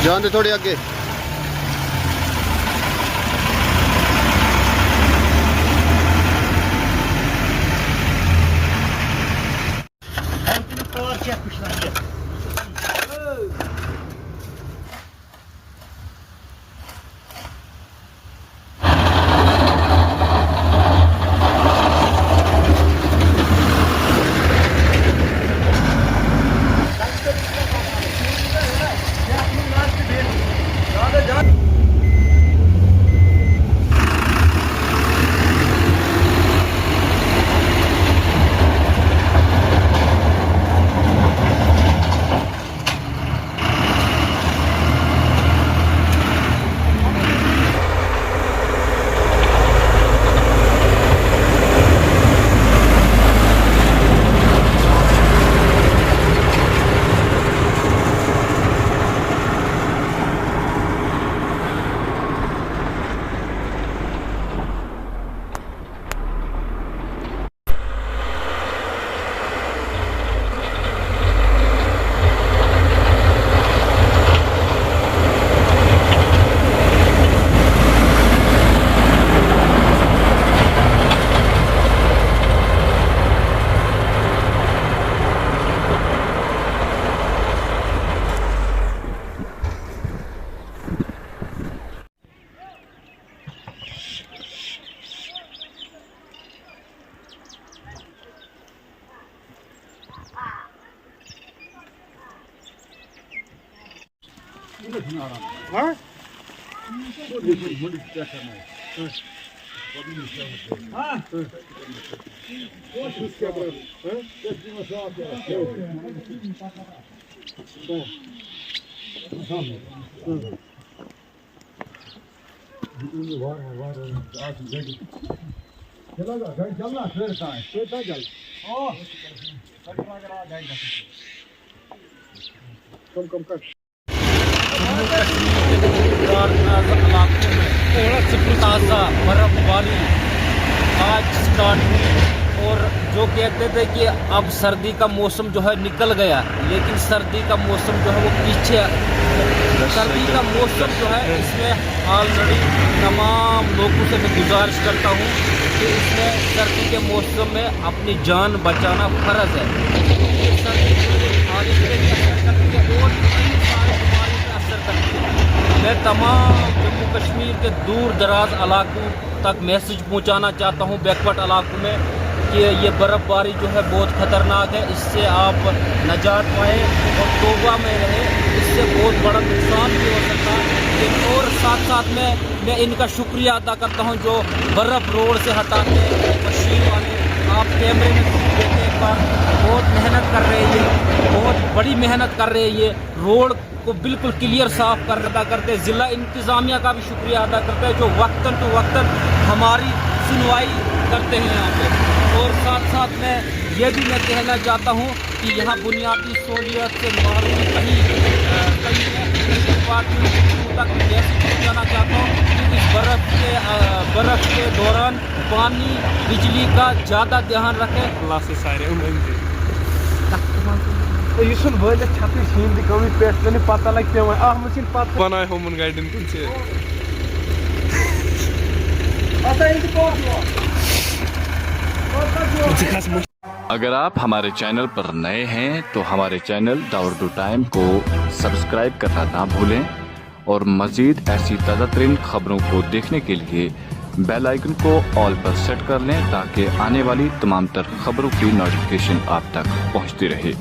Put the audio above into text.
जान दे थोड़ी आगे। हाँ? कम कर ताज़ा बर्फबारी आज स्टार्ट हुई और जो कहते थे कि अब सर्दी का मौसम जो है निकल गया, लेकिन सर्दी का मौसम जो है वो पीछे। सर्दी का मौसम जो है इसमें ऑलरेडी तमाम लोगों से मैं गुजारिश करता हूँ कि इसमें सर्दी के मौसम में अपनी जान बचाना फ़र्ज़ है। ये सर्दी बारिश पे भी असर करती है और कई सारे बीमारियों पे असर करती है। मैं तमाम जम्मू कश्मीर के दूर दराज इलाकों तक मैसेज पहुंचाना चाहता हूं, बैकवर्ड इलाकों में, कि ये बर्फ़बारी जो है बहुत ख़तरनाक है। इससे आप नजात पाएँ और तौबा में रहें, इससे बहुत बड़ा नुकसान भी हो सकता है। और साथ साथ में मैं इनका शुक्रिया अदा करता हूं जो बर्फ़ रोड से हटाते हैं, मशीन वाले। आप कैमरे में देखें एक बार, बहुत मेहनत कर रहे हैं, ये बहुत बड़ी मेहनत कर रहे हैं, ये रोड को बिल्कुल क्लियर साफ कर अदा करते हैं। ज़िला इंतज़ामिया का भी शुक्रिया अदा करते हैं जो वक्तन टू वक्तन हमारी सुनवाई करते हैं यहाँ पे। और साथ साथ में ये भी मैं कहना चाहता हूँ कि यहाँ बुनियादी सहूलियत से मालूम कहीं डिपार्टमेंट तक जैसे पहुँचाना चाहता हूँ कि इस बर्फ़ के दौरान पानी बिजली का ज़्यादा ध्यान रखें। ये सुन वल छतरी शीन दी कमी पे तने पता लग पे आ मशीन पता बनाए होमन गाइडन कुन से आता इनकी अगर आप हमारे चैनल पर नए हैं तो हमारे चैनल द उर्दू टाइम को सब्सक्राइब करना ना भूलें और मज़ीद ऐसी ताज़ा तरीन खबरों को देखने के लिए बेल आइकन को ऑल पर सेट कर लें ताकि आने वाली तमाम तर खबरों की नोटिफिकेशन आप तक पहुंचती रहे।